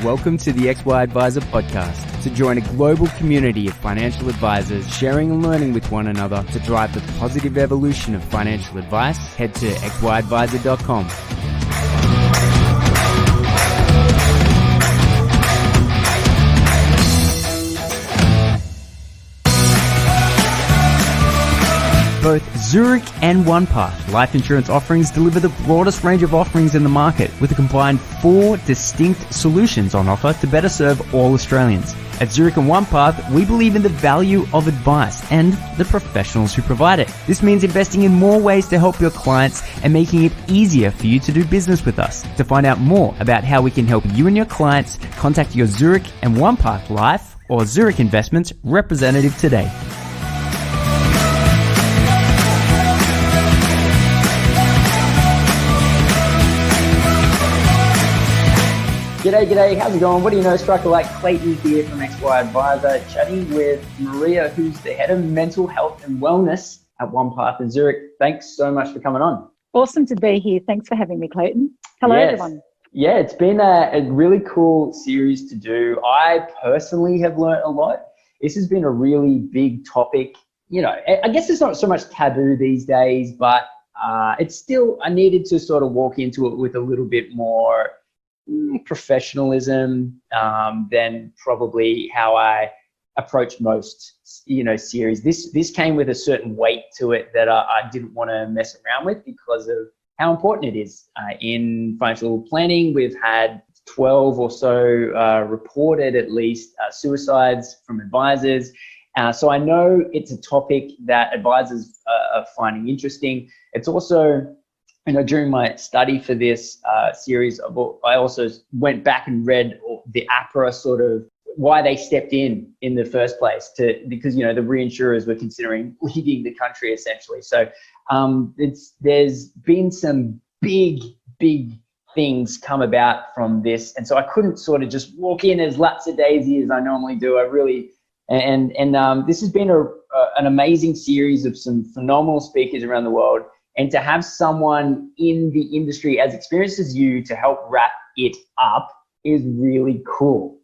Welcome to the XY Advisor podcast. To join a global community of financial advisors sharing and learning with one another to drive the positive evolution of financial advice, head to xyadvisor.com. Both Zurich and Onepath life insurance offerings deliver the broadest range of offerings in the market with a combined 4 distinct solutions on offer to better serve all Australians. At Zurich and Onepath, we believe in the value of advice and the professionals who provide it. This means investing in more ways to help your clients and making it easier for you to do business with us. To find out more about how we can help you and your clients, contact your Zurich and Onepath Life or Zurich Investments representative today. G'day, how's it going? What do you know? Striker like Clayton here from XY Advisor, chatting with Maria, who's the head of mental health and wellness at Onepath in Zurich. Thanks so much for coming on. Awesome to be here. Thanks for having me, Clayton. Hello, everyone. Yeah, it's been a really cool series to do. I personally have learned a lot. This has been a really big topic. You know, I guess it's not so much taboo these days, but it's still, I needed to sort of walk into it with a little bit more professionalism than probably how I approach most, series. This came with a certain weight to it that I didn't want to mess around with because of how important it is. In financial planning, we've had 12 or so reported, at least, suicides from advisors. So I know it's a topic that advisors are finding interesting. It's also, during my study for this series, I also went back and read the APRA sort of why they stepped in the first place because the reinsurers were considering leaving the country essentially. So there's been some big things come about from this, and so I couldn't sort of just walk in as lapsy-daisy as I normally do. I really and this has been an amazing series of some phenomenal speakers around the world. And to have someone in the industry as experienced as you to help wrap it up is really cool.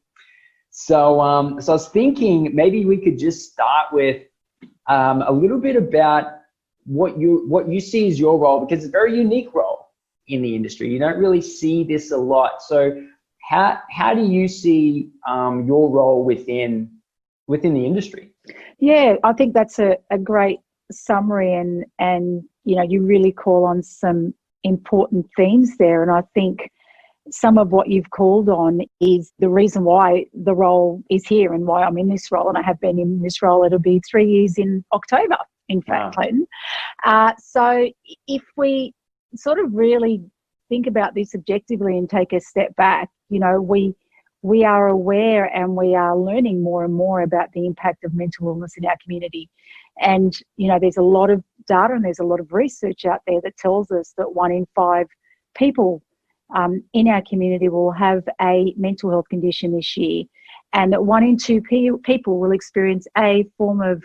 So I was thinking maybe we could just start with a little bit about what you see as your role, because it's a very unique role in the industry. You don't really see this a lot. So how do you see your role within the industry? Yeah, I think that's a great summary, and you really call on some important themes there. And I think some of what you've called on is the reason why the role is here and why I'm in this role. And I have been in this role. It'll be 3 years in October, in fact, Clayton. So if we sort of really think about this objectively and take a step back, we are aware and we are learning more and more about the impact of mental illness in our community. And, there's a lot of data and there's a lot of research out there that tells us that 1 in 5 people in our community will have a mental health condition this year, and that 1 in 2 people will experience a form of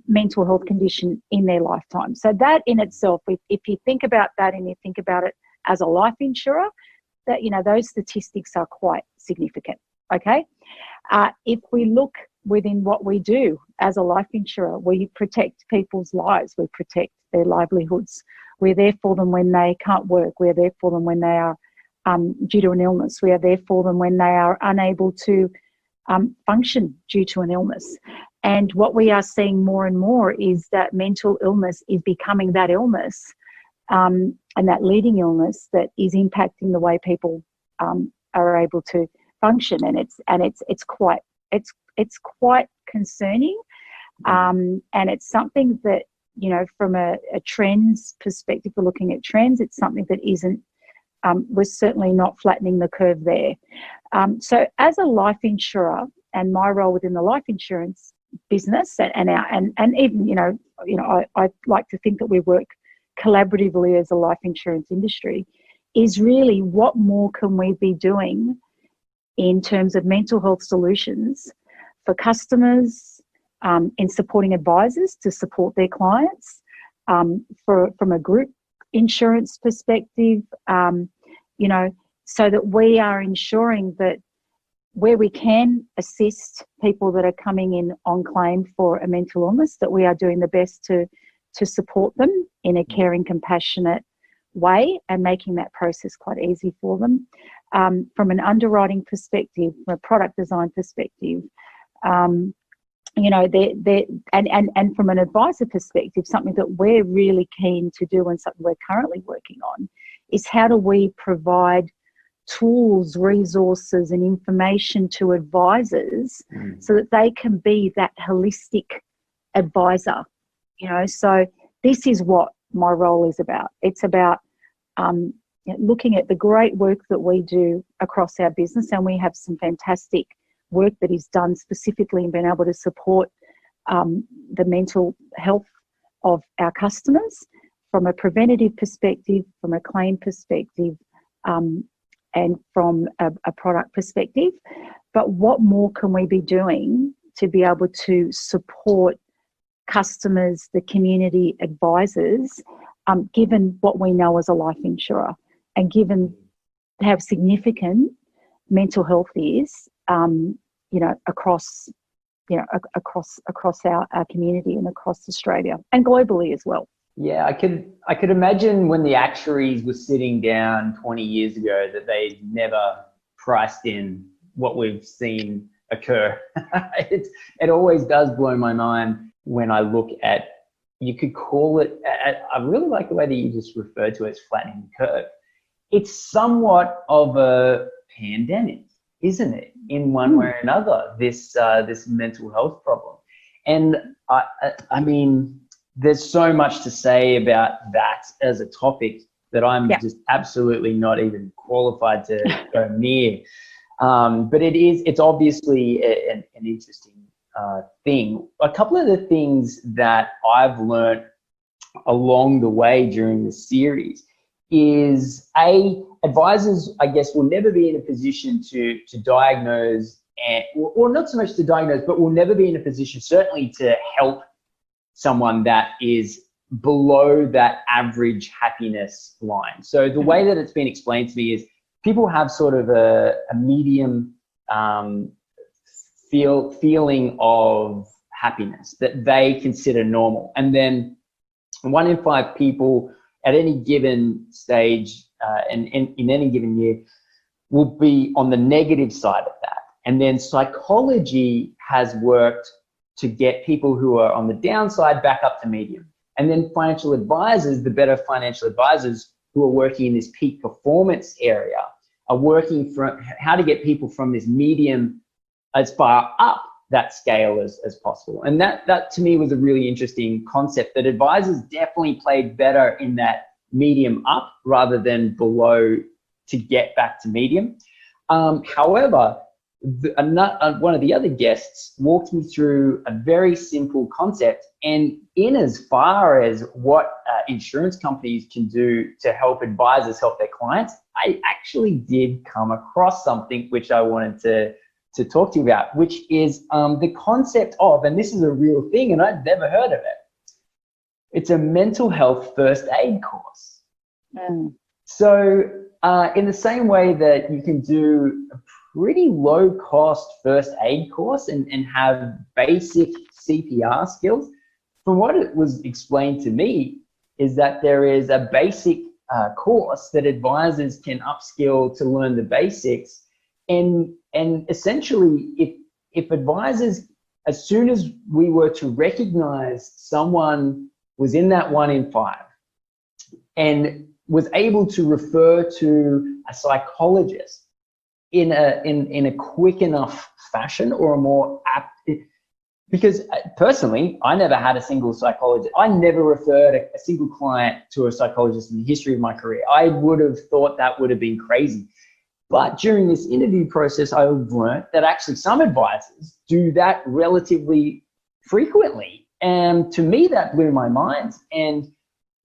mental health condition in their lifetime. So that in itself, if you think about that and you think about it as a life insurer, that those statistics are quite significant. Okay, if we look within what we do as a life insurer, we protect people's lives, we protect their livelihoods. We're there for them when they can't work. We're there for them when they are due to an illness. We are there for them when they are unable to function due to an illness. And what we are seeing more and more is that mental illness is becoming that illness and that leading illness that is impacting the way people are able to function. And it's quite concerning, and it's something that from a trends perspective, we're looking at trends. It's something that isn't. We're certainly not flattening the curve there. So as a life insurer, and my role within the life insurance business, and even I like to think that we work collaboratively as a life insurance industry, is really what more can we be doing in terms of mental health solutions for customers, in supporting advisors to support their clients, from a group insurance perspective, so that we are ensuring that where we can assist people that are coming in on claim for a mental illness, that we are doing the best to support them in a caring, compassionate way and making that process quite easy for them. From an underwriting perspective, from a product design perspective, you know, and from an advisor perspective, something that we're really keen to do and something we're currently working on is how do we provide tools, resources and information to advisors so that they can be that holistic advisor, you know. So this is what my role is about. It's about looking at the great work that we do across our business, and we have some fantastic work that is done specifically in being able to support the mental health of our customers from a preventative perspective, from a claim perspective, and from a product perspective. But what more can we be doing to be able to support customers, the community, advisors, given what we know as a life insurer, and given how significant mental health is, you know, across our community and across Australia and globally as well. Yeah, I could imagine when the actuaries were sitting down 20 years ago that they never priced in what we've seen occur. It always does blow my mind when I look at, you could call it, I really like the way that you just referred to it as flattening the curve. It's somewhat of a pandemic, isn't it? In one way or another, this mental health problem. And I mean, there's so much to say about that as a topic that I'm just absolutely not even qualified to go near. But it's obviously an interesting thing. A couple of the things that I've learned along the way during the series is advisors, I guess, will never be in a position to diagnose, or not so much to diagnose, but will never be in a position certainly to help someone that is below that average happiness line. So the way that it's been explained to me is people have sort of a medium feeling of happiness that they consider normal. And then 1 in 5 people at any given stage and in any given year will be on the negative side of that. And then psychology has worked to get people who are on the downside back up to medium. And then financial advisors, the better financial advisors who are working in this peak performance area, are working for how to get people from this medium as far up that scale as possible. And that to me was a really interesting concept, that advisors definitely played better in that medium up rather than below to get back to medium. However, one of the other guests walked me through a very simple concept, and in as far as what insurance companies can do to help advisors help their clients, I actually did come across something which I wanted to talk to you about, which is the concept of, and this is a real thing and I'd never heard of it, it's a mental health first aid course. So in the same way that you can do a pretty low cost first aid course and have basic CPR skills, from what it was explained to me is that there is a basic course that advisors can upskill to learn the basics. And essentially, if advisors, as soon as we were to recognize someone was in that 1 in 5 and was able to refer to a psychologist in a quick enough fashion, or a more apt, because personally, I never had a single psychologist. I never referred a single client to a psychologist in the history of my career. I would have thought that would have been crazy. But during this interview process, I've learned that actually some advisors do that relatively frequently. And to me, that blew my mind. And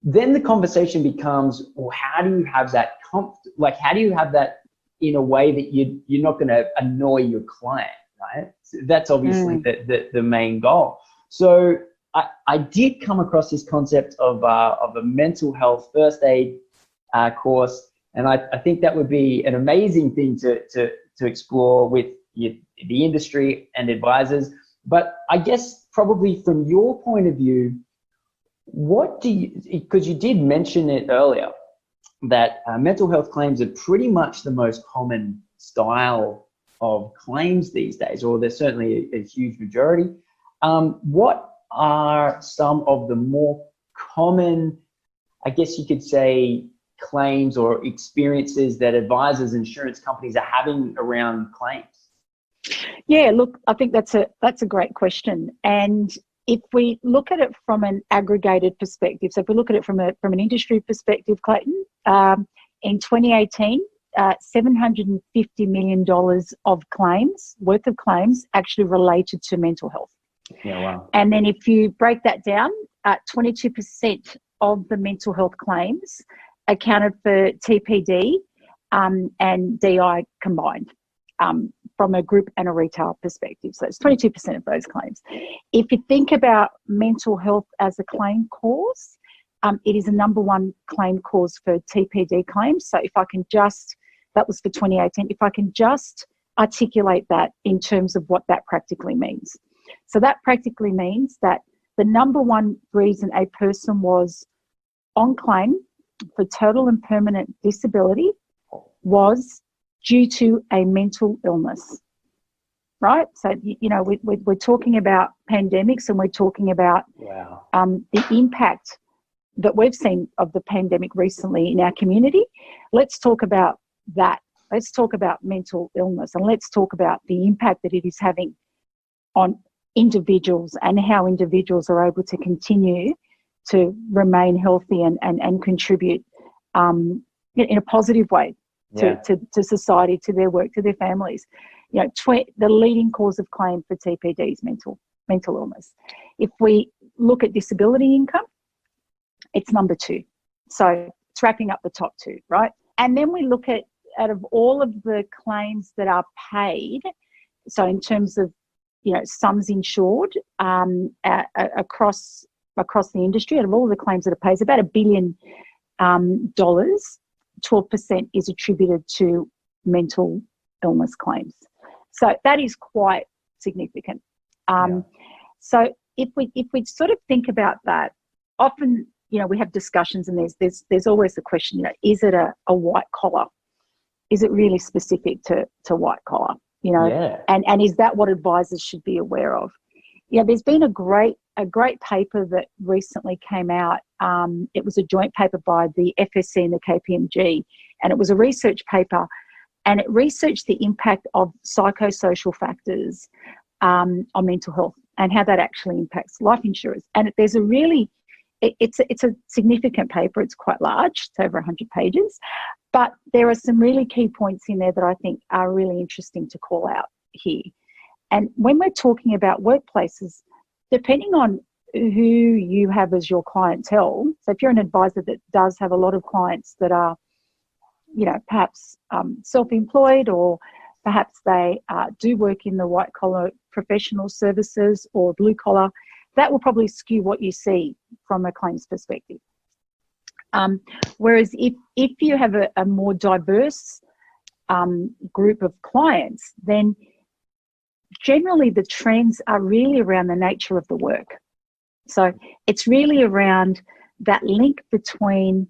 then the conversation becomes, well, how do you have that how do you have that in a way that you're not going to annoy your client, right? So that's obviously the main goal. So I did come across this concept of a mental health first aid course, and I think that would be an amazing thing to explore with the industry and advisors. But I guess probably from your point of view, what do you, because you did mention it earlier, that mental health claims are pretty much the most common style of claims these days, or there's certainly a huge majority. What are some of the more common, I guess you could say, claims or experiences that advisors, insurance companies are having around claims? Yeah, look, I think that's a great question. And if we look at it from an aggregated perspective, so if we look at it from an industry perspective, Clayton, in 2018, $750 million of claims, worth of claims, actually related to mental health. Yeah, wow. And then if you break that down, 22% of the mental health claims accounted for TPD and DI combined, from a group and a retail perspective. So it's 22% of those claims. If you think about mental health as a claim cause, it is the number one claim cause for TPD claims. So if I can just, that was for 2018, if I can just articulate that in terms of what that practically means. So that practically means that the number one reason a person was on claim for total and permanent disability was due to a mental illness, right? So, you know, we're talking about pandemics, and we're talking about the impact that we've seen of the pandemic recently in our community. Let's talk about that. Let's talk about mental illness, and let's talk about the impact that it is having on individuals and how individuals are able to continue to remain healthy and contribute in a positive way to society, to their work, to their families. You know, the leading cause of claim for TPD is mental illness. If we look at disability income, it's number two. So it's wrapping up the top two, right? And then we look at, out of all of the claims that are paid, so in terms of, you know, sums insured across the industry, out of all the claims that are paid, it's about $1 billion. 12% is attributed to mental illness claims. So that is quite significant. So if we sort of think about that, often, you know, we have discussions, and there's always the question, you know, is it a white collar? Is it really specific to white collar? You know, and is that what advisors should be aware of? Yeah, there's been a great paper that recently came out. It was a joint paper by the FSC and the KPMG, and it was a research paper, and it researched the impact of psychosocial factors on mental health and how that actually impacts life insurers. And there's a really, it's a significant paper. It's quite large. It's over 100 pages, but there are some really key points in there that I think are really interesting to call out here. And when we're talking about workplaces, depending on who you have as your clientele, so if you're an advisor that does have a lot of clients that are, you know, perhaps self-employed, or perhaps they do work in the white-collar professional services or blue-collar, that will probably skew what you see from a claims perspective. Whereas if you have a more diverse group of clients, then generally the trends are really around the nature of the work. So it's really around that link between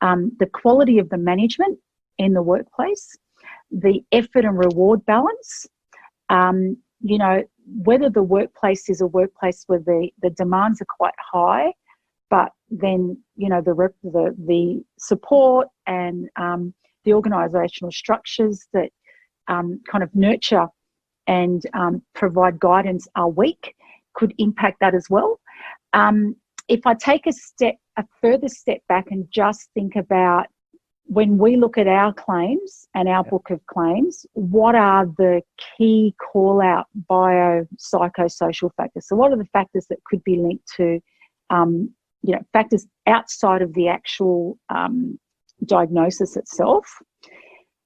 the quality of the management in the workplace, the effort and reward balance, you know, whether the workplace is a workplace where the demands are quite high, but then, you know, the support and the organisational structures that kind of nurture and provide guidance are weak, could impact that as well. If I take a further step back and just think about, when we look at our claims and our book of claims, what are the key call-out biopsychosocial factors? So what are the factors that could be linked to, you know, factors outside of the actual diagnosis itself?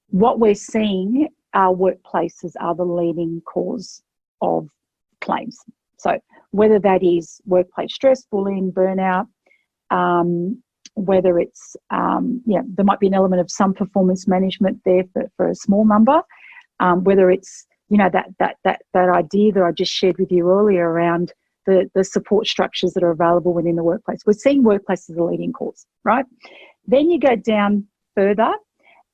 What we're seeing, our workplaces are the leading cause of claims. So whether that is workplace stress, bullying, burnout, whether it's, there might be an element of some performance management there for a small number, whether it's that idea that I just shared with you earlier around the support structures that are available within the workplace. We're seeing workplace as a leading cause, right? Then you go down further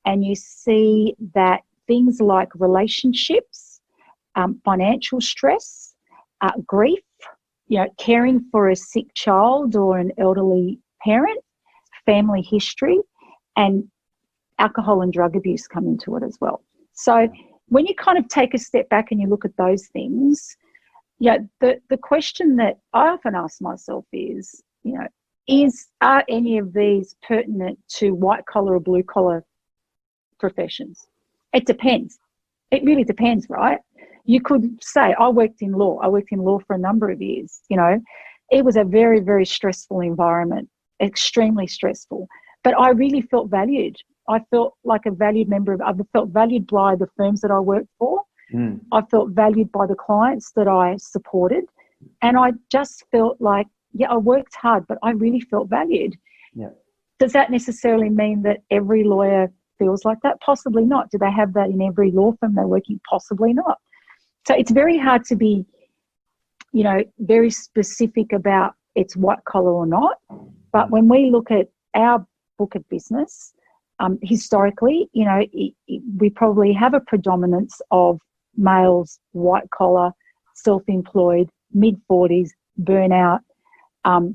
and you see that things like relationships, financial stress, grief, caring for a sick child or an elderly parent, family history, and alcohol and drug abuse come into it as well. So when you kind of take a step back and you look at those things, the question that I often ask myself is, are any of these pertinent to white collar or blue collar professions? It depends. It really depends, right? You could say, I worked in law for a number of years. It was a very, very stressful environment, extremely stressful, but I really felt valued. I felt like a valued member I felt valued by the firms that I worked for. I felt valued by the clients that I supported. And I just felt like, I worked hard, but I really felt valued. Yeah. Does that necessarily mean that every lawyer feels like that? Possibly not. Do they have that in every law firm they're working? Possibly not. So it's very hard to be, very specific about it's white collar or not. But when we look at our book of business, historically, we probably have a predominance of males, white collar, self-employed, mid-40s, burnout,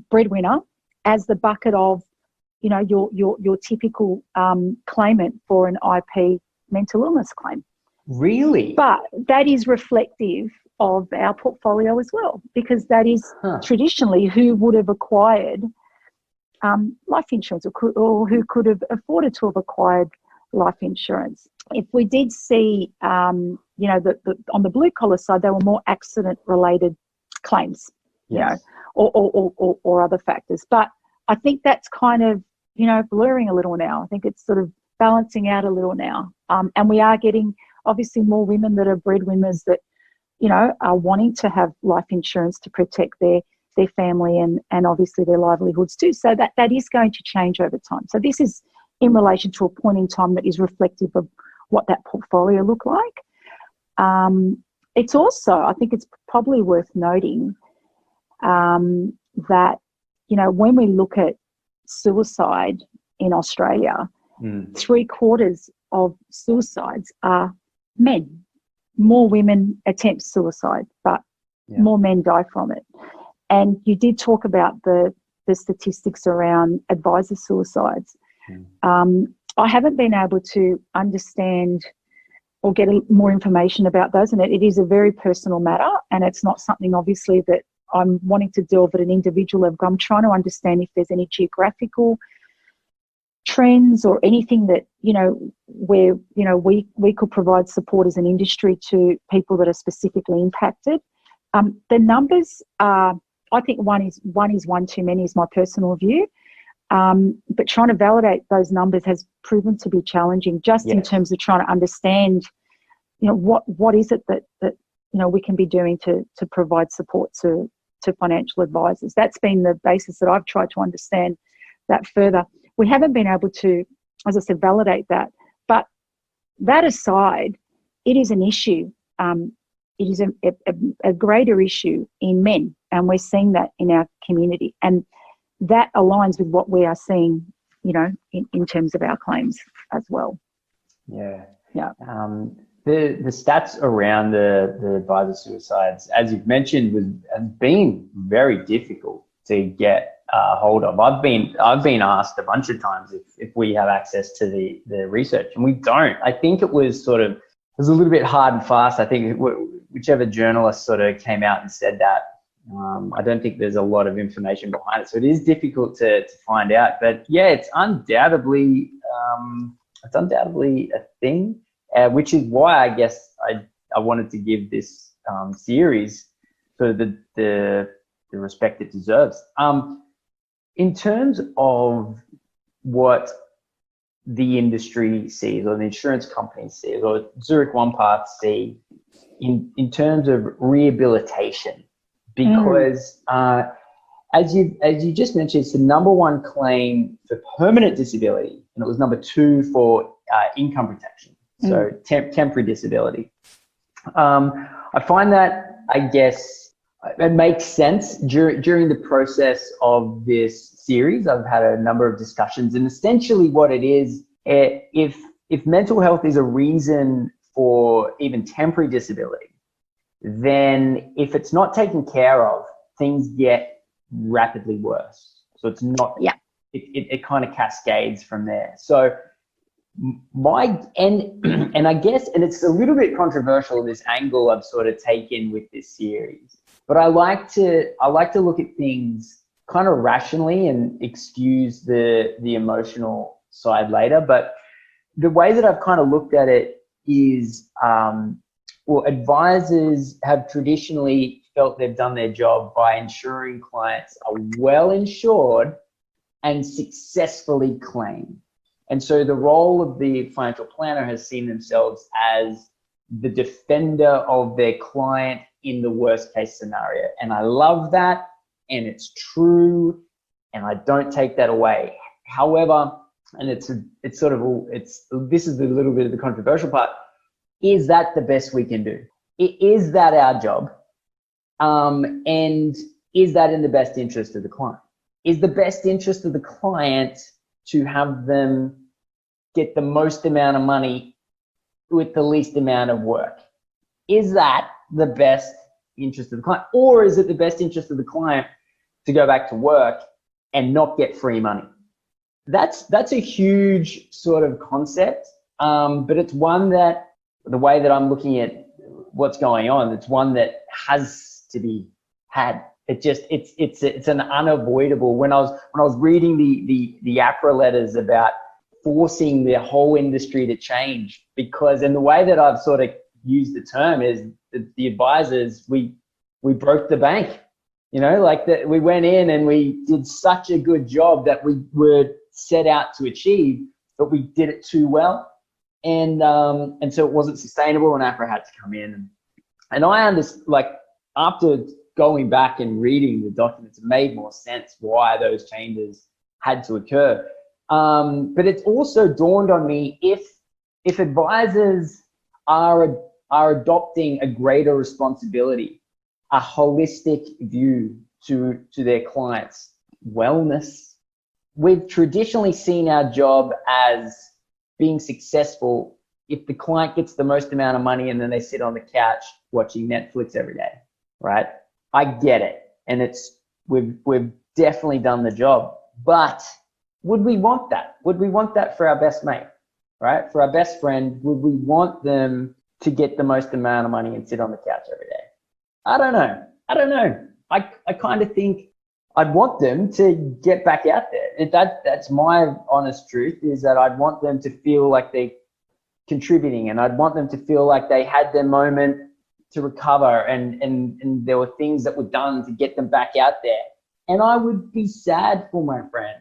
breadwinner as the bucket of, your typical claimant for an IP mental illness claim. Really? But that is reflective of our portfolio as well, because that is traditionally who would have acquired life insurance or who could have afforded to have acquired life insurance. If we did see, on the blue collar side, there were more accident related claims, yes. or other factors. But I think that's kind of, blurring a little now. I think it's sort of balancing out a little now. And we are getting obviously more women that are breadwinners that, are wanting to have life insurance to protect their family and obviously their livelihoods too. So that is going to change over time. So this is in relation to a point in time that is reflective of what that portfolio looked like. It's also, I think it's probably worth noting that, when we look at suicide in Australia, 3/4 of suicides are men. More women attempt suicide, but more men die from it. And you did talk about the statistics around advisor suicides. I haven't been able to understand or get more information about those, and it is a very personal matter, and it's not something obviously that I'm wanting to delve at an individual level. I'm trying to understand if there's any geographical trends or anything that, where, we could provide support as an industry to people that are specifically impacted. The numbers are, I think one is one too many is my personal view. But trying to validate those numbers has proven to be challenging just in terms of trying to understand, what is it that we can be doing to provide support to financial advisors. That's been the basis that I've tried to understand that further. We haven't been able to, as I said, validate that. But that aside, it is an issue. It is a greater issue in men, and we're seeing that in our community. And that aligns with what we are seeing, in terms of our claims as well. Yeah. Yeah. The stats around the advisor suicides, as you've mentioned, have been very difficult to get hold of. I've been asked a bunch of times if we have access to the research, and we don't. I think it was a little bit hard and fast. I think whichever journalist sort of came out and said that. I don't think there's a lot of information behind it, so it is difficult to find out. But yeah, it's undoubtedly a thing, which is why I guess I wanted to give this series for the respect it deserves. In terms of what the industry sees, or the insurance companies see, or Zurich Onepath see, in terms of rehabilitation. Because as you just mentioned, it's the number one claim for permanent disability, and it was number 2 for income protection, so temporary disability. I find that, I guess, it makes sense during the process of this series. I've had a number of discussions, and essentially what it is, if mental health is a reason for even temporary disability, then if it's not taken care of, things get rapidly worse. So it's not, it kind of cascades from there. So and I guess, and it's a little bit controversial, this angle I've sort of taken with this series, but I like to look at things kind of rationally and excuse the emotional side later. But the way that I've kind of looked at it is, advisors have traditionally felt they've done their job by ensuring clients are well insured and successfully claim. And so the role of the financial planner has seen themselves as the defender of their client in the worst case scenario. And I love that, and it's true, and I don't take that away. However, and this is a little bit of the controversial part, is that the best we can do? Is that our job? And is that in the best interest of the client? Is the best interest of the client to have them get the most amount of money with the least amount of work? Is that the best interest of the client? Or is it the best interest of the client to go back to work and not get free money? That's a huge sort of concept, but it's one that, the way that I'm looking at what's going on, it's one that has to be had. It's an unavoidable. When I was reading the APRA letters about forcing the whole industry to change, because, and the way that I've sort of used the term is the advisors, we broke the bank, like that. We went in and we did such a good job that we were set out to achieve, but we did it too well, and so it wasn't sustainable, and APRA had to come in, and I understand, like, after going back and reading the documents, it made more sense why those changes had to occur. But it's also dawned on me, if advisors are adopting a greater responsibility, a holistic view to their clients' wellness, we've traditionally seen our job as being successful if the client gets the most amount of money and then they sit on the couch watching Netflix every day, right? I get it, and we've definitely done the job, but would we want that? Would we want that for our best mate, right? For our best friend, would we want them to get the most amount of money and sit on the couch every day? I don't know. I kind of think I'd want them to get back out there. That's my honest truth, is that I'd want them to feel like they're contributing, and I'd want them to feel like they had their moment to recover, and there were things that were done to get them back out there. And I would be sad for my friend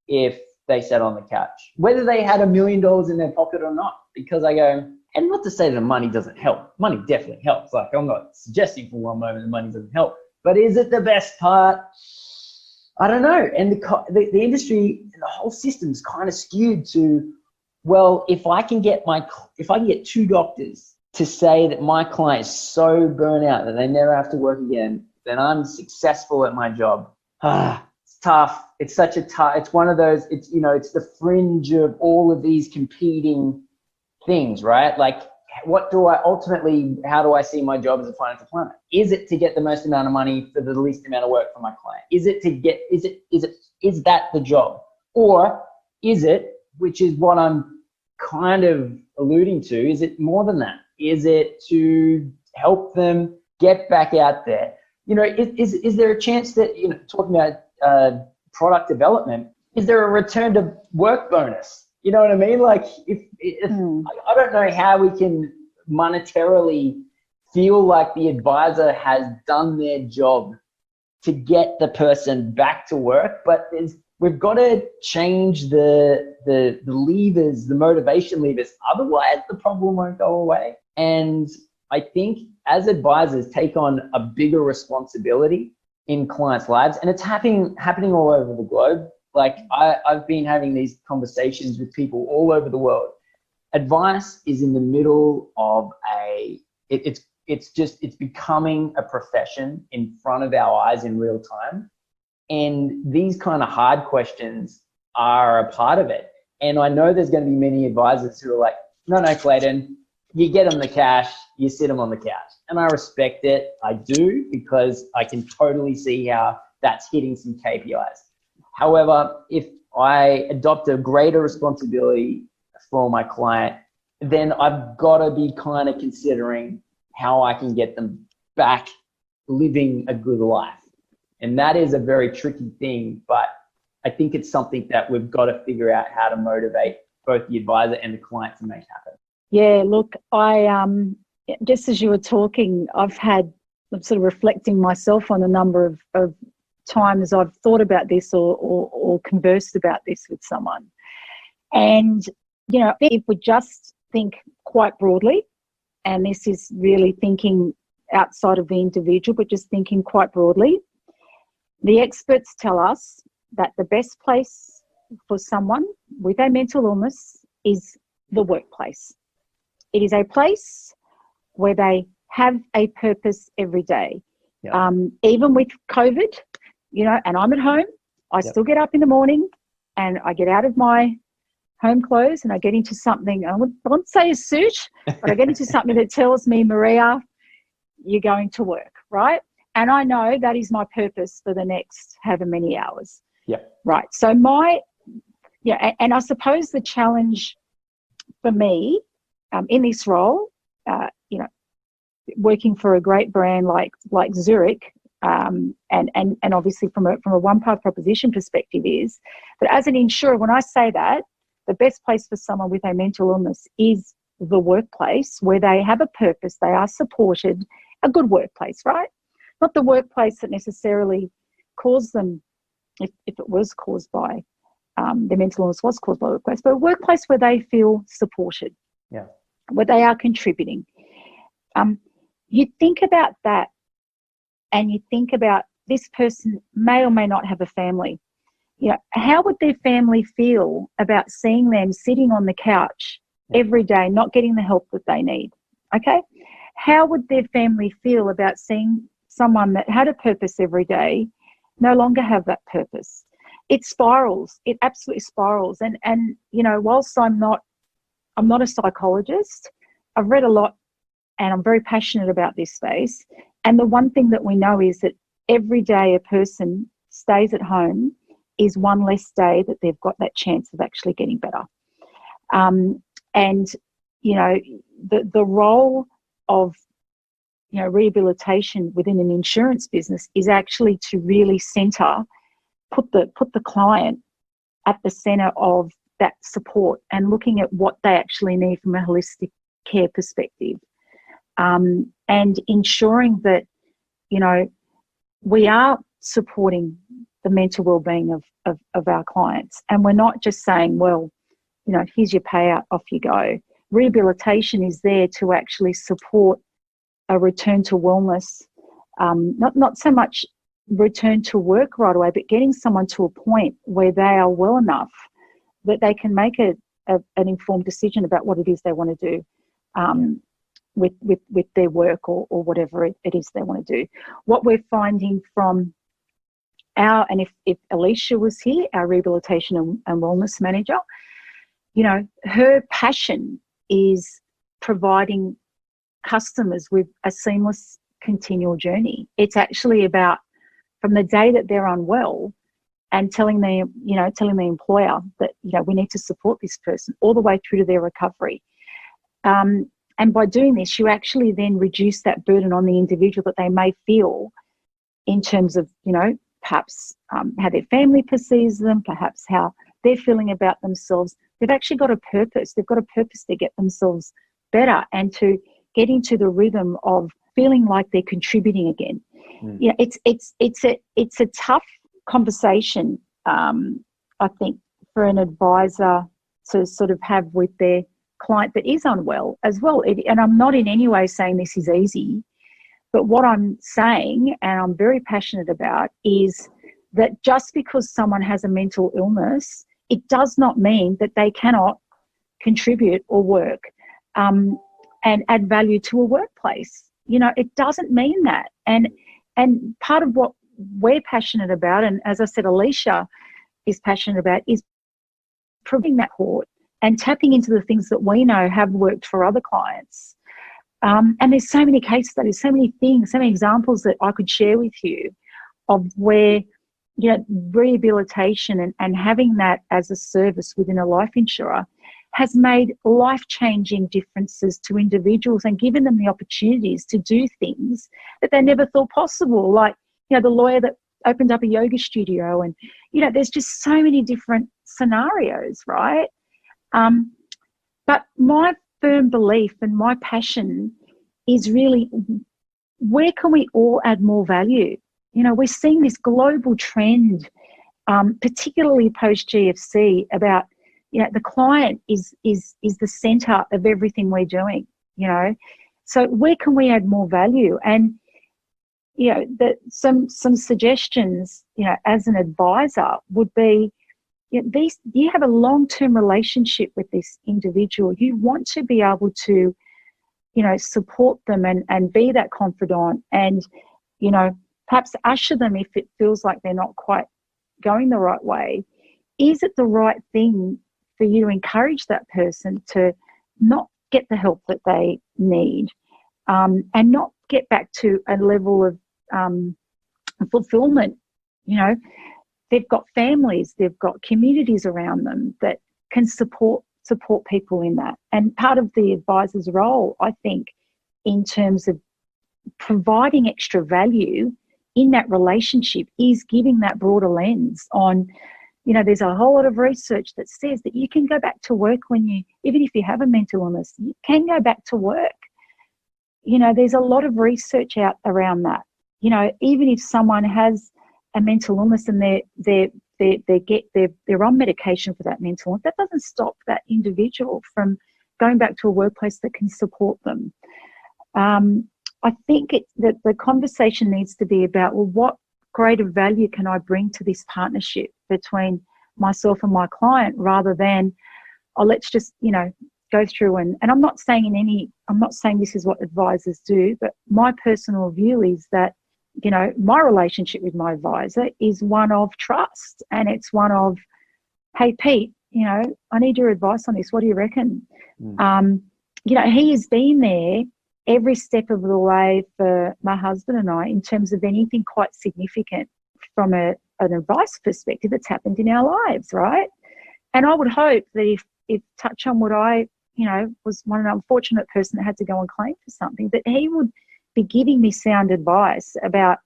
if they sat on the couch, whether they had $1 million in their pocket or not, because I go, and not to say that money doesn't help. Money definitely helps. Like, I'm not suggesting for one moment that money doesn't help, but is it the best part? I don't know. And the industry, the whole system's kind of skewed to, well, if I can get 2 doctors to say that my client is so burnt out that they never have to work again, then I'm successful at my job. It's tough. It's such a tough, it's one of those, it's the fringe of all of these competing things, right? Like, how do I see my job as a financial planner? Is it to get the most amount of money for the least amount of work for my client? Is that the job? Or is it, which is what I'm kind of alluding to, is it more than that? Is it to help them get back out there? Is there a chance that, talking about product development, is there a return to work bonus? You know what I mean? Like, I don't know how we can monetarily feel like the advisor has done their job to get the person back to work, but we've got to change the levers, the motivation levers. Otherwise, the problem won't go away. And I think as advisors take on a bigger responsibility in clients' lives, and it's happening all over the globe. Like, I've been having these conversations with people all over the world. Advice is in the middle of it's becoming a profession in front of our eyes in real time. And these kind of hard questions are a part of it. And I know there's going to be many advisors who are like, no, Clayton, you get them the cash, you sit them on the couch. And I respect it. I do, because I can totally see how that's hitting some KPIs. However, if I adopt a greater responsibility for my client, then I've got to be kind of considering how I can get them back living a good life. And that is a very tricky thing, but I think it's something that we've got to figure out how to motivate both the advisor and the client to make happen. Yeah, look, I just as you were talking, I'm sort of reflecting myself on a number of times I've thought about this or conversed about this with someone. And, you know, if we just think quite broadly, and this is really thinking outside of the individual, but just thinking quite broadly, the experts tell us that the best place for someone with a mental illness is the workplace. It is a place where they have a purpose every day. Yeah. Even with COVID, you know, and I'm at home, I still get up in the morning and I get out of my home clothes and I get into something, I won't say a suit, but I get into something that tells me, Maria, you're going to work, right? And I know that is my purpose for the next however many hours. Yeah. Right. So and I suppose the challenge for me in this role, you know, working for a great brand like Zurich, and obviously from a Onepath proposition perspective, is that as an insurer, when I say that, the best place for someone with a mental illness is the workplace, where they have a purpose, they are supported, a good workplace, right? Not the workplace that necessarily caused them, if it was caused by, their mental illness was caused by the workplace, but a workplace where they feel supported, where they are contributing. You think about that, and you think about this person may or may not have a family. You know, how would their family feel about seeing them sitting on the couch every day, not getting the help that they need? Okay? How would their family feel about seeing someone that had a purpose every day no longer have that purpose? It spirals. It absolutely spirals. And you know, whilst I'm not a psychologist, I've read a lot and I'm very passionate about this space. And the one thing that we know is that every day a person stays at home is one less day that they've got that chance of actually getting better. And, you know, the role of, you know, rehabilitation within an insurance business is actually to really put the client at the centre of that support and looking at what they actually need from a holistic care perspective. And ensuring that, you know, we are supporting the mental well-being of our clients. And we're not just saying, well, you know, here's your payout, off you go. Rehabilitation is there to actually support a return to wellness, not so much return to work right away, but getting someone to a point where they are well enough that they can make an informed decision about what it is they want to do with their work or whatever it is they want to do. What we're finding from and if Alicia was here, our rehabilitation and wellness manager, you know, her passion is providing customers with a seamless continual journey. It's actually about from the day that they're unwell and telling the employer that, you know, we need to support this person all the way through to their recovery. And by doing this, you actually then reduce that burden on the individual that they may feel in terms of, you know, perhaps how their family perceives them, perhaps how they're feeling about themselves. They've actually got a purpose. They've got a purpose to get themselves better and to get into the rhythm of feeling like they're contributing again. You know, it's a tough conversation, I think, for an advisor to sort of have with their client that is unwell as well. And I'm not in any way saying this is easy, but what I'm saying, and I'm very passionate about, is that just because someone has a mental illness, it does not mean that they cannot contribute or work and add value to a workplace. it doesn't mean that. And part of what we're passionate about, and as I said, Alicia is passionate about, is providing that support and tapping into the things that we know have worked for other clients. And there's so many case studies, so many things, so many examples that I could share with you of where, rehabilitation and having that as a service within a life insurer has made life-changing differences to individuals and given them the opportunities to do things that they never thought possible. Like, the lawyer that opened up a yoga studio, and, there's just so many different scenarios, right? But my firm belief and my passion is really, where can we all add more value? We're seeing this global trend, particularly post GFC, about, the client is the centre of everything we're doing, So where can we add more value? And, some suggestions, as an advisor would be, you have a long-term relationship with this individual. You want to be able to, support them and be that confidant and, perhaps usher them if it feels like they're not quite going the right way. Is it the right thing for you to encourage that person to not get the help that they need, and not get back to a level of fulfillment? They've got families, they've got communities around them that can support people in that. And part of the advisor's role, I think, in terms of providing extra value in that relationship, is giving that broader lens on, there's a whole lot of research that says that you can go back to work even if you have a mental illness, you can go back to work. There's a lot of research out around that. Even if someone has a mental illness and they're on medication for that mental illness, that doesn't stop that individual from going back to a workplace that can support them. I think that the conversation needs to be about, well, what greater value can I bring to this partnership between myself and my client, rather than, let's just, go through and I'm not saying this is what advisors do, but my personal view is that, my relationship with my advisor is one of trust, and it's one of, hey, Pete, I need your advice on this. What do you reckon? He has been there every step of the way for my husband and I in terms of anything quite significant from an advice perspective that's happened in our lives, right? And I would hope that if touch on what I, was one unfortunate person that had to go and claim for something, that he would be giving me sound advice about,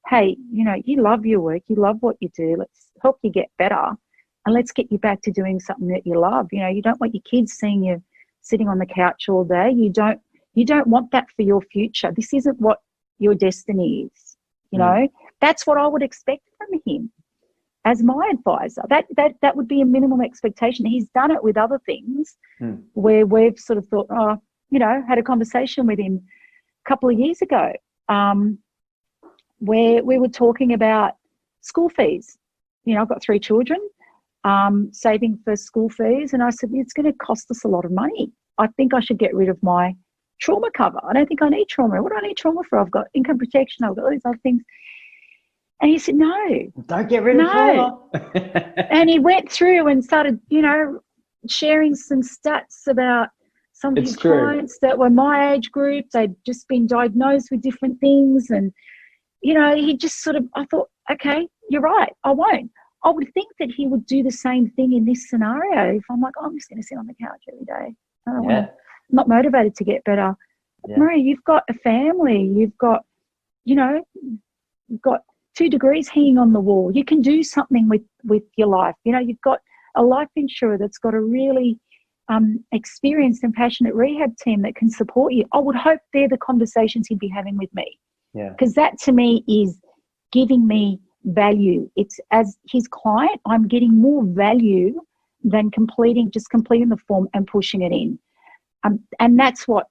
hey, you love your work, you love what you do, let's help you get better, and let's get you back to doing something that you love. You don't want your kids seeing you sitting on the couch all day. You don't want that for your future. This isn't what your destiny is. That's what I would expect from him as my advisor. That would be a minimum expectation. He's done it with other things where we've sort of thought, had a conversation with him a couple of years ago, where we were talking about school fees. I've got 3 children, saving for school fees, and I said, it's going to cost us a lot of money. I think I should get rid of my trauma cover. I don't think I need trauma. What do I need trauma for? I've got income protection, I've got all these other things. And he said, no. Don't get rid of trauma. And he went through and started, sharing some stats about some of his clients that were my age group. They'd just been diagnosed with different things. And, he just sort of, I thought, okay, you're right, I won't. I would think that he would do the same thing in this scenario. If I'm like, I'm just going to sit on the couch every day. I'm not motivated to get better. Maria, you've got a family. You've got, you've got 2 degrees hanging on the wall. You can do something with your life. You've got a life insurer that's got a really experienced and passionate rehab team that can support you. I would hope they're the conversations he'd be having with me. Because that to me is giving me value. It's, as his client, I'm getting more value than completing the form and pushing it in. And that's what,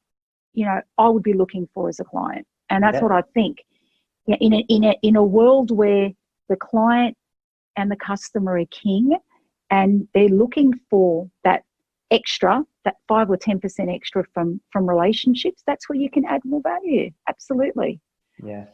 I would be looking for as a client. And that's what I think. In a world where the client and the customer are king, and they're looking for that extra, that 5 or 10% extra from relationships, that's where you can add more value. Absolutely. Yeah.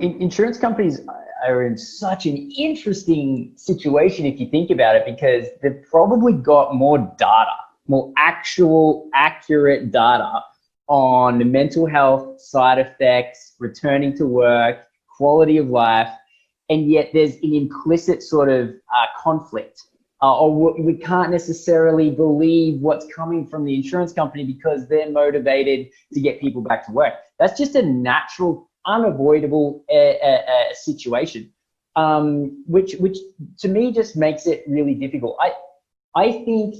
Insurance companies are in such an interesting situation if you think about it, because they've probably got more data, more actual accurate data on mental health, side effects, returning to work, quality of life, and yet there's an implicit sort of conflict. Or we can't necessarily believe what's coming from the insurance company because they're motivated to get people back to work. That's just a natural, unavoidable situation, which to me just makes it really difficult. I think,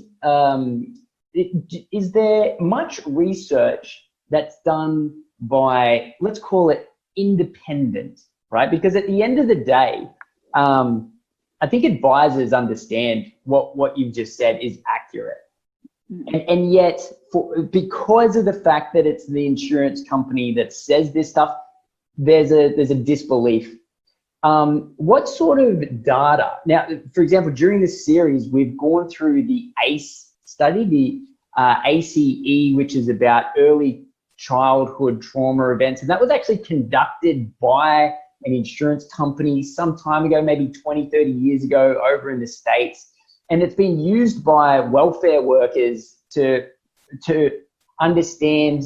is there much research that's done by, let's call it independent, right? Because at the end of the day, I think advisors understand what you've just said is accurate. And yet, because of the fact that it's the insurance company that says this stuff, there's a disbelief. What sort of data? Now, for example, during this series, we've gone through the ACE study, the ACE, which is about early childhood trauma events. And that was actually conducted by an insurance company some time ago, maybe 20, 30 years ago over in the States. And it's been used by welfare workers to understand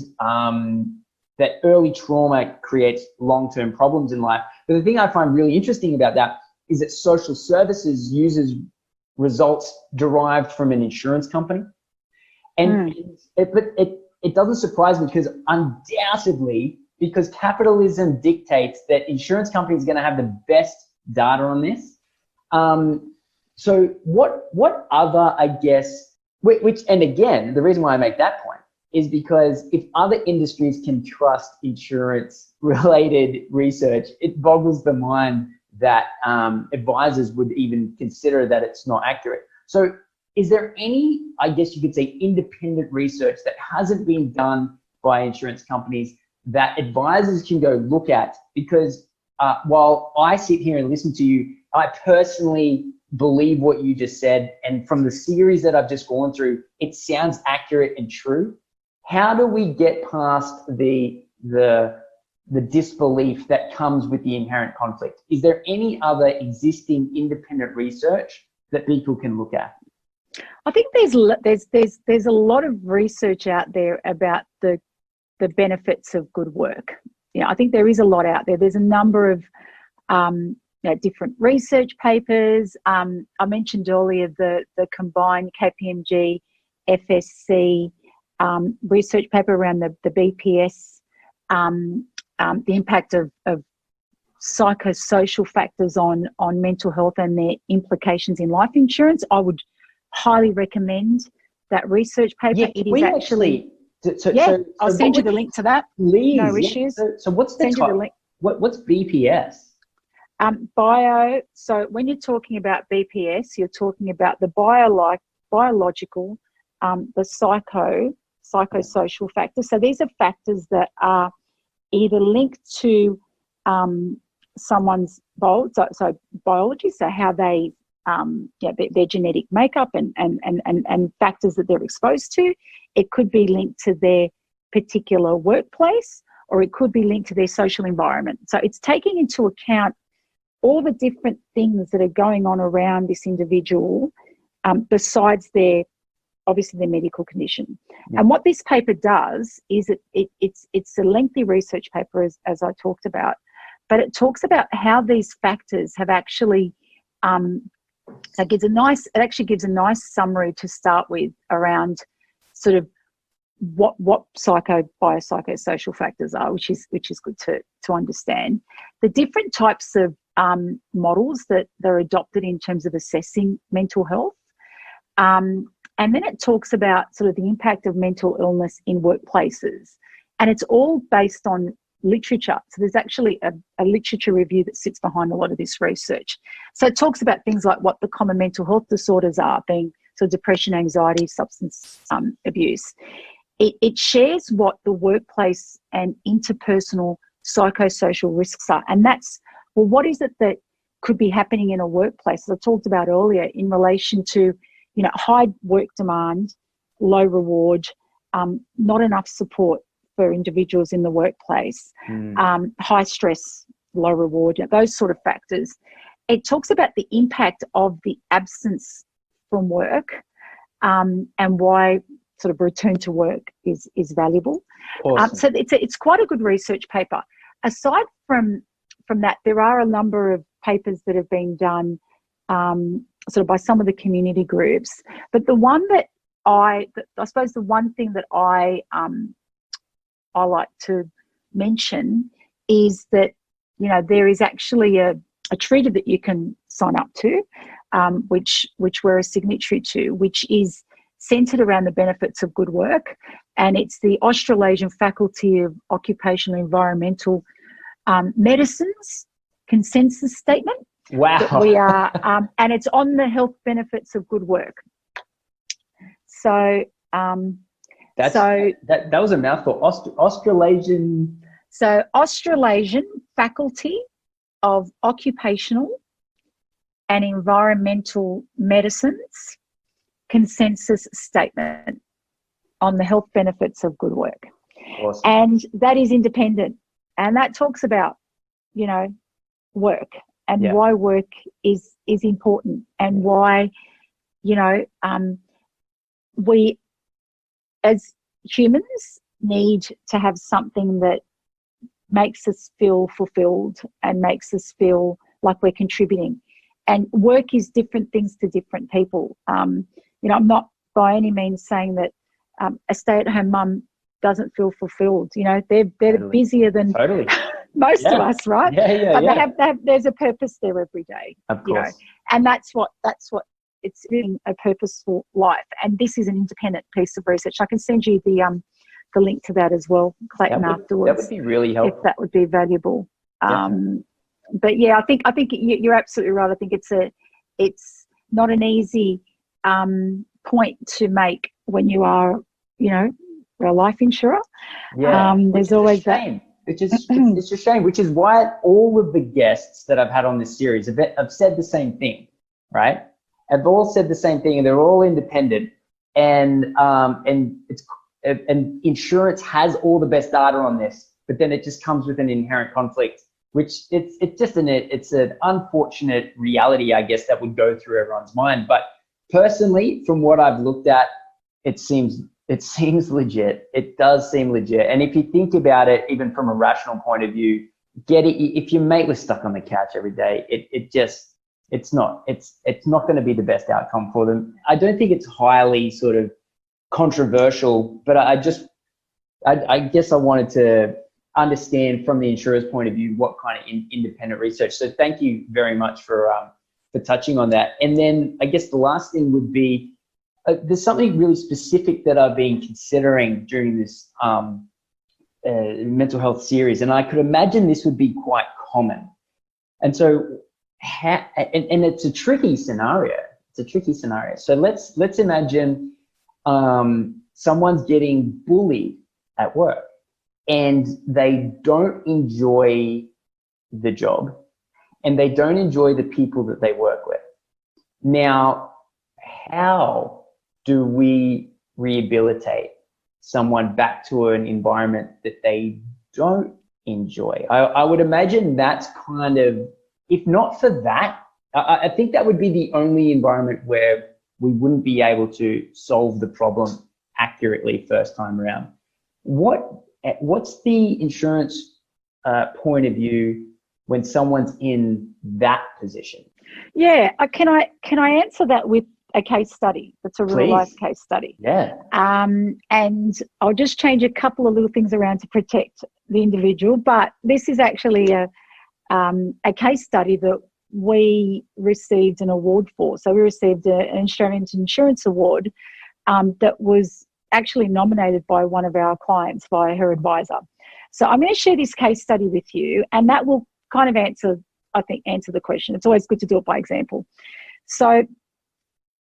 that early trauma creates long-term problems in life. But the thing I find really interesting about that is that social services uses results derived from an insurance company. And it doesn't surprise me, because undoubtedly, because capitalism dictates that insurance companies are going to have the best data on this. So what other, I guess, which, and again, the reason why I make that point is because if other industries can trust insurance-related research, it boggles the mind that advisors would even consider that it's not accurate. So is there any, I guess you could say, independent research that hasn't been done by insurance companies that advisors can go look at? Because while I sit here and listen to you, I personally believe what you just said. And from the series that I've just gone through, it sounds accurate and true. How do we get past the disbelief that comes with the inherent conflict? Is there any other existing independent research that people can look at? I think there's a lot of research out there about the benefits of good work. I think there is a lot out there. There's a number of different research papers. I mentioned earlier the combined KPMG FSC research paper around the BPS, the impact of psychosocial factors on mental health and their implications in life insurance. I would highly recommend that research paper. Yeah, it is actually... I'll send you the link to that. Please. No issues. So what's the link. What's BPS? So when you're talking about BPS, you're talking about the biological, the psychosocial factors. So these are factors that are either linked to someone's biology, so how they their genetic makeup and factors that they're exposed to. It could be linked to their particular workplace, or it could be linked to their social environment. So it's taking into account all the different things that are going on around this individual, besides their medical condition. Yeah. And what this paper does is it's a lengthy research paper, as I talked about, but it talks about how these factors have actually it actually gives a nice summary to start with around sort of what biopsychosocial factors are, which is good to understand. The different types of models that are adopted in terms of assessing mental health. And then it talks about sort of the impact of mental illness in workplaces. And it's all based on literature. So there's actually a literature review that sits behind a lot of this research. So it talks about things like what the common mental health disorders are, being so depression, anxiety, substance abuse. It shares what the workplace and interpersonal psychosocial risks are. And that's, well, what is it that could be happening in a workplace, as I talked about earlier, in relation to, high work demand, low reward, not enough support for individuals in the workplace, high stress, low reward, those sort of factors. It talks about the impact of the absence from work, and why sort of return to work is valuable. Awesome. So it's quite a good research paper. Aside from that, there are a number of papers that have been done sort of by some of the community groups. But the one that I suppose the one thing that I like to mention is that, you know, there is actually a treaty that you can sign up to, which we're a signatory to, which is centred around the benefits of good work, and it's the Australasian Faculty of Occupational Environmental Medicine's consensus statement. Wow. That we are, and it's on the health benefits of good work. So, that was a mouthful. Australasian. So, Australasian Faculty of Occupational and Environmental Medicine's consensus statement on the health benefits of good work. Awesome. And that is independent, and that talks about, you know, work and why work is important, and why, you know, we as humans need to have something that makes us feel fulfilled and makes us feel like we're contributing. And work is different things to different people. You know, I'm not by any means saying that a stay-at-home mum doesn't feel fulfilled. You know, they're totally busier than most of us, right? But they have there's a purpose there every day. Of course. You know? And that's what it's living a purposeful life. And this is an independent piece of research. I can send you the link to that as well, Clayton, afterwards. That would be really helpful. If that would be valuable. But yeah, I think you're absolutely right. I think it's not an easy point to make when you are, you know, a life insurer. There's always that. It's a shame, which is why all of the guests that I've had on this series have said the same thing, right? Have all said the same thing, and they're all independent, and insurance has all the best data on this, but then it just comes with an inherent conflict, which it's an unfortunate reality, I guess, that would go through everyone's mind. But personally, from what I've looked at, it seems legit. It does seem legit. And if you think about it, even from a rational point of view, if your mate was stuck on the couch every day, it's not going to be the best outcome for them. I don't think it's highly sort of controversial, but I guess I wanted to understand from the insurer's point of view what kind of independent research. So thank you very much for touching on that. And then I guess the last thing would be, there's something really specific that I've been considering during this mental health series, and I could imagine this would be quite common. And so, and it's a tricky scenario. So let's imagine someone's getting bullied at work, and they don't enjoy the job, and they don't enjoy the people that they work with. Now, how do we rehabilitate someone back to an environment that they don't enjoy? I would imagine that's kind of, if not for that, I think that would be the only environment where we wouldn't be able to solve the problem accurately first time around. What's the insurance point of view when someone's in that position? Yeah, can I answer that with a case study? That's a real life case study. Yeah. And I'll just change a couple of little things around to protect the individual, but this is actually a case study that we received an award for. So we received an Australian Insurance Award that was actually nominated by one of our clients via her advisor. So I'm going to share this case study with you, and that will kind of answer the question. It's always good to do it by example. So,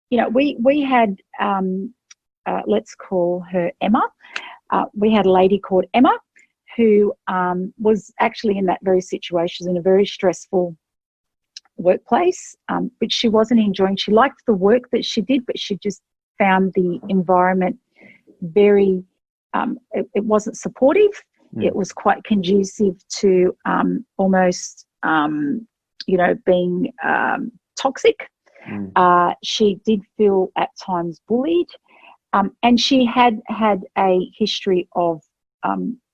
you know, we had, let's call her Emma. We had a lady called Emma who was actually in that very situation, in a very stressful workplace, which she wasn't enjoying. She liked the work that she did, but she just found the environment very, it wasn't supportive. It was quite conducive to almost, being toxic. She did feel at times bullied, and she had a history of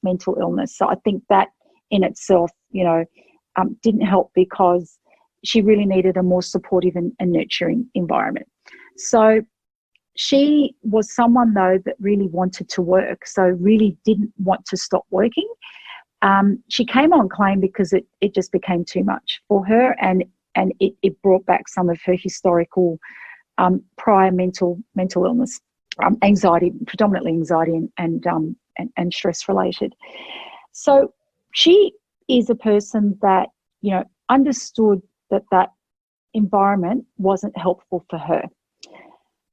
mental illness. So I think that in itself, didn't help, because she really needed a more supportive and nurturing environment. So she was someone, though, that really wanted to work, so really didn't want to stop working. She came on claim because it just became too much for her, and it brought back some of her historical prior mental illness, anxiety, predominantly anxiety and stress related. So she is a person that, understood that environment wasn't helpful for her,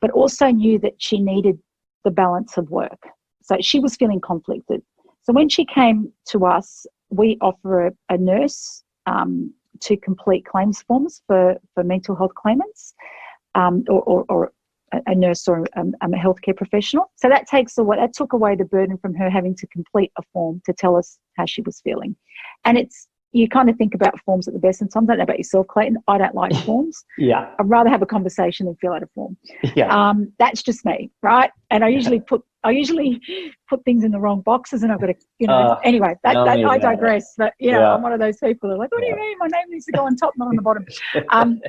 but also knew that she needed the balance of work. So she was feeling conflicted. So when she came to us, we offer a nurse to complete claims forms for mental health claimants, or a nurse or a healthcare professional. So that took away the burden from her having to complete a form to tell us how she was feeling. And you kind of think about forms at the best, and sometimes, I don't know about yourself, Clayton, I don't like forms. Yeah. I'd rather have a conversation than fill out a form. Yeah. That's just me, right? And I usually put things in the wrong boxes, and I've got to, anyway, I digress. But, I'm one of those people that are like, what do you mean? My name needs to go on top, not on the bottom.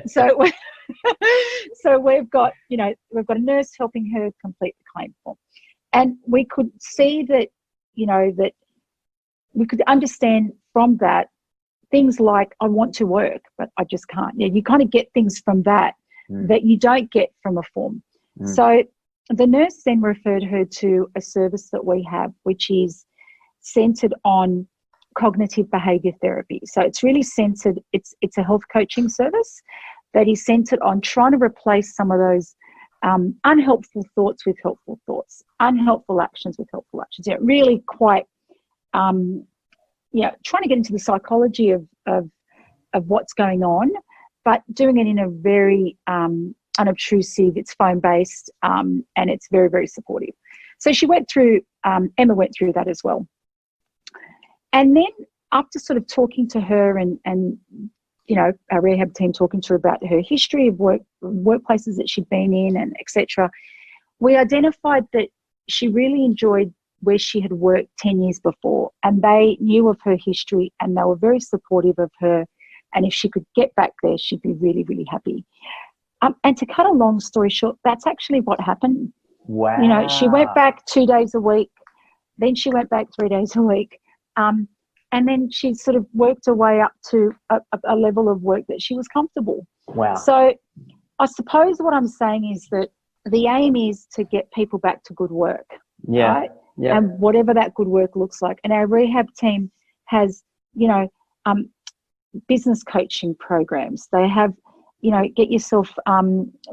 So we've got a nurse helping her complete the claim form. And we could see that, that we could understand from that things like, I want to work, but I just can't. You kind of get things from that that you don't get from a form. So the nurse then referred her to a service that we have, which is centred on cognitive behaviour therapy. So it's really centred, it's a health coaching service that is centred on trying to replace some of those unhelpful thoughts with helpful thoughts, unhelpful actions with helpful actions. Really quite, trying to get into the psychology of what's going on, but doing it in a very unobtrusive, it's phone-based, and it's very, very supportive. So she went through, Emma went through that as well. And then after sort of talking to her and our rehab team talking to her about her history of workplaces that she'd been in and etc., we identified that she really enjoyed where she had worked 10 years before, and they knew of her history and they were very supportive of her, and if she could get back there, she'd be really, really happy. And to cut a long story short, that's actually what happened. Wow. She went back 2 days a week, then she went back 3 days a week, and then she sort of worked her way up to a level of work that she was comfortable. Wow. So I suppose what I'm saying is that the aim is to get people back to good work. Yeah. Right? Yeah. And whatever that good work looks like. And our rehab team has, business coaching programs. They have, get yourself,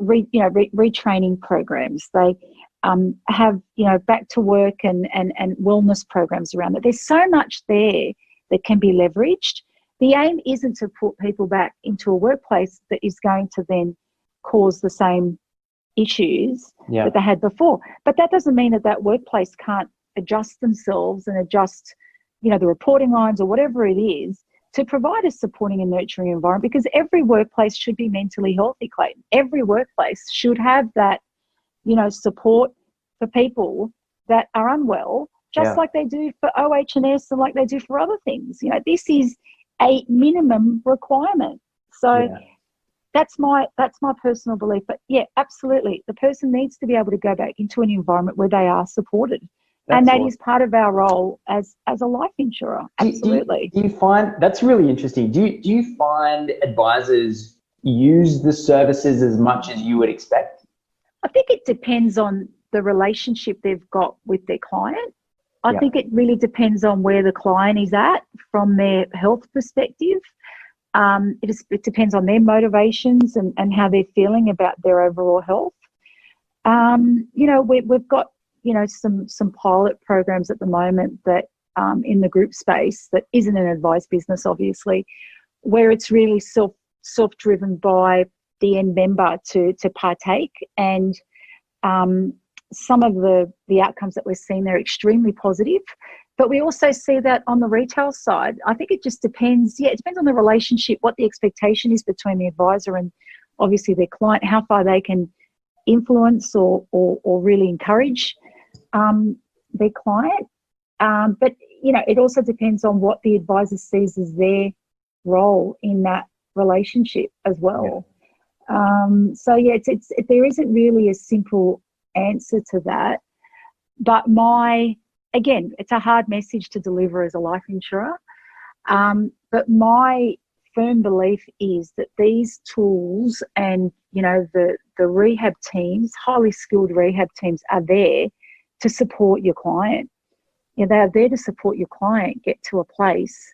retraining programs. They have, back to work and wellness programs around it. There's so much there that can be leveraged. The aim isn't to put people back into a workplace that is going to then cause the same issues that they had before. But that doesn't mean that workplace can't adjust themselves and adjust, the reporting lines or whatever it is to provide a supporting and nurturing environment, because every workplace should be mentally healthy, Clayton. Every workplace should have that, support for people that are unwell, just like they do for OH&S and like they do for other things. This is a minimum requirement. So that's my personal belief. But yeah, absolutely. The person needs to be able to go back into an environment where they are supported. And that is part of our role as a life insurer. Absolutely. Do you find, that's really interesting. Do you find advisors use the services as much as you would expect? I think it depends on the relationship they've got with their client. I think it really depends on where the client is at from their health perspective. It depends on their motivations and how they're feeling about their overall health. We've got, some pilot programs at the moment that in the group space that isn't an advice business, obviously, where it's really self-driven by the end member to partake. And some of the outcomes that we're seeing there are extremely positive. But we also see that on the retail side. I think it just depends. Yeah, it depends on the relationship, what the expectation is between the advisor and obviously their client, how far they can influence or really encourage their client. But, it also depends on what the advisor sees as their role in that relationship as well. Yeah. There isn't really a simple answer to that. But again, it's a hard message to deliver as a life insurer. But my firm belief is that these tools and, the rehab teams, highly skilled rehab teams, are there to support your client. They are there to support your client get to a place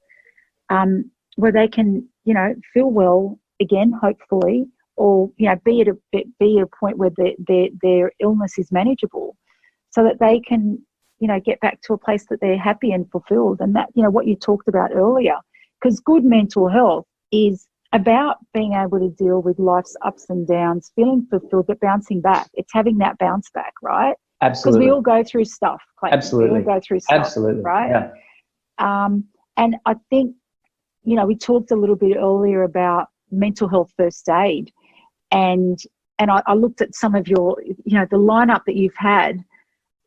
where they can, feel well again, hopefully, or, be at a point where their illness is manageable so that they can, get back to a place that they're happy and fulfilled. And that, what you talked about earlier, because good mental health is about being able to deal with life's ups and downs, feeling fulfilled, but bouncing back. It's having that bounce back, right? Absolutely. Because we all go through stuff, Clayton. Absolutely. We all go through stuff. Absolutely. Right? Yeah. And I think, we talked a little bit earlier about mental health first aid. And I looked at some of your, the lineup that you've had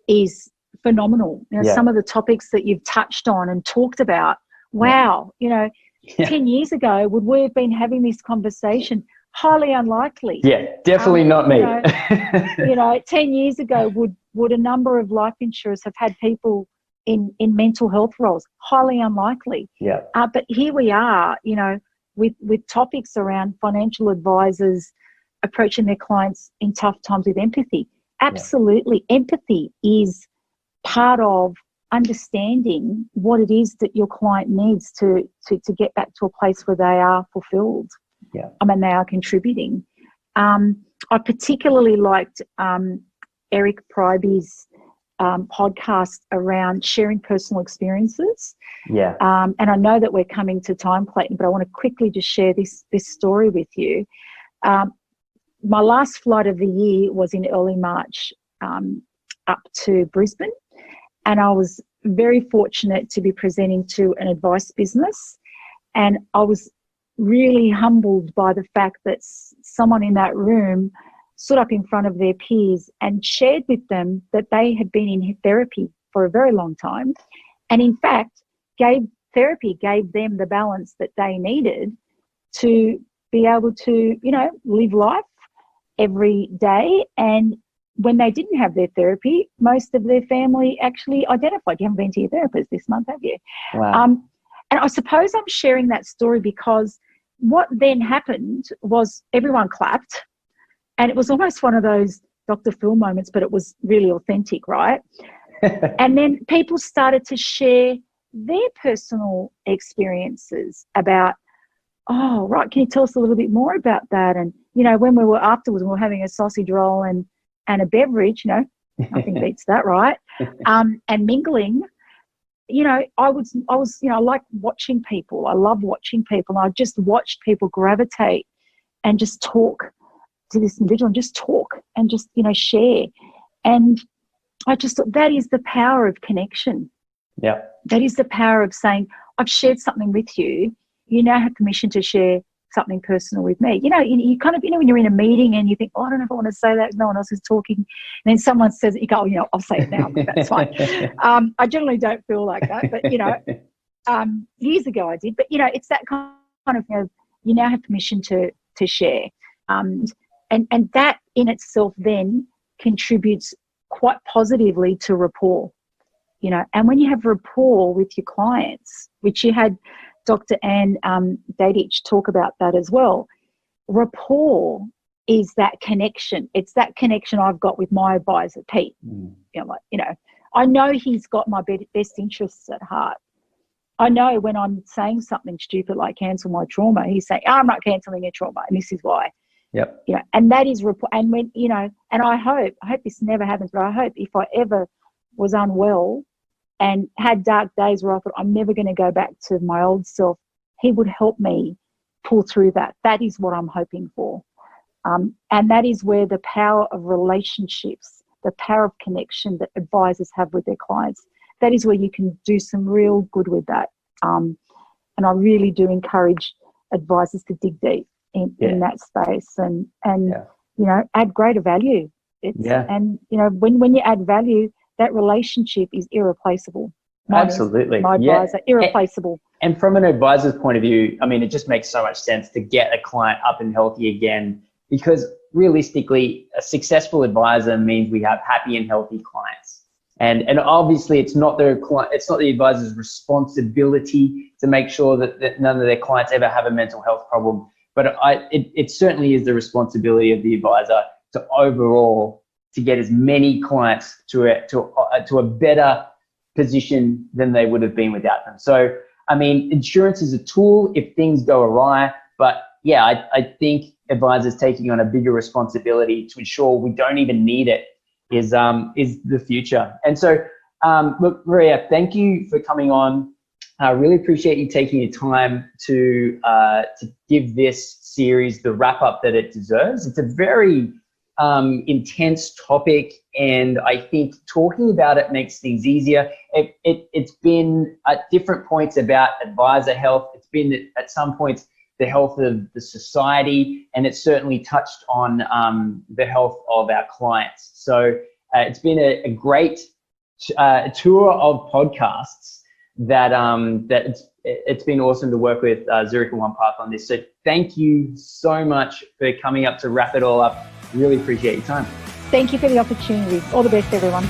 is phenomenal. Some of the topics that you've touched on and talked about, wow, 10 years ago, would we have been having this conversation? Highly unlikely. Yeah, definitely not me. 10 years ago, would a number of life insurers have had people in mental health roles? Highly unlikely. Yeah. But here we are, with topics around financial advisors approaching their clients in tough times with empathy. Absolutely. Yeah. Empathy is part of understanding what it is that your client needs to get back to a place where they are fulfilled. Yeah. They are contributing. I particularly liked Eric Pryby's podcast around sharing personal experiences. Yeah. And I know that we're coming to time, Clayton, but I want to quickly just share this story with you. My last flight of the year was in early March up to Brisbane, and I was very fortunate to be presenting to an advice business, and I was really humbled by the fact that someone in that room stood up in front of their peers and shared with them that they had been in therapy for a very long time, and in fact therapy gave them the balance that they needed to be able to, live life every day. And when they didn't have their therapy, most of their family actually identified, you haven't been to your therapist this month, have you? Wow. And I suppose I'm sharing that story because what then happened was everyone clapped, and it was almost one of those Dr. Phil moments, but it was really authentic, right? And then people started to share their personal experiences about, oh, right, can you tell us a little bit more about that? And, when we were afterwards, we were having a sausage roll and a beverage, nothing beats that, right? And mingling, I like watching people. I love watching people. I just watched people gravitate and just talk to this individual and just talk and just, share. And I just thought that is the power of connection. Yeah. That is the power of saying, I've shared something with you. You now have permission to share something personal with me. You kind of, when you're in a meeting and you think, oh, I don't know if I want to say that, no one else is talking. And then someone says it, you go, oh, I'll say it now, that's fine. I generally don't feel like that, but, years ago I did. But, it's that kind of, you now have permission to share. And that in itself then contributes quite positively to rapport, and when you have rapport with your clients, which you had Dr. Anne Dadich talk about that as well. Rapport is that connection. It's that connection I've got with my advisor, Pete. I know he's got my best interests at heart. I know when I'm saying something stupid like cancel my trauma, he's saying, I'm not cancelling your trauma, and this is why. Yep. And that is rapport. And when, and I hope this never happens, but I hope if I ever was unwell and had dark days where I thought I'm never going to go back to my old self, he would help me pull through that. That is what I'm hoping for. And that is where the power of relationships the power of connection that advisors have with their clients. That is where you can do some real good with that. And I really do encourage advisors to dig deep in that space and you know, add greater value. And you know, when you add value, that relationship is irreplaceable. Absolutely. My advisor, irreplaceable. And from an advisor's point of view, I mean, it just makes so much sense to get a client up and healthy again, because realistically, a successful advisor means we have happy and healthy clients. And obviously, it's not the advisor's responsibility to make sure that none of their clients ever have a mental health problem. But it certainly is the responsibility of the advisor to overall to get as many clients to a better position than they would have been without them. So, I mean, insurance is a tool if things go awry, but yeah, I think advisors taking on a bigger responsibility to ensure we don't even need it is the future. And so, look, Maria, thank you for coming on. I really appreciate you taking your time to give this series the wrap up that it deserves. It's a very intense topic, and I think talking about it makes things easier. It's been at different points about advisor health. It's been at some points the health of the society, and it's certainly touched on the health of our clients. So it's been a great tour of podcasts that it's been awesome to work with Zurich and Onepath on this. So thank you so much for coming up to wrap it all up. Really appreciate your time. Thank you for the opportunity. All the best, everyone.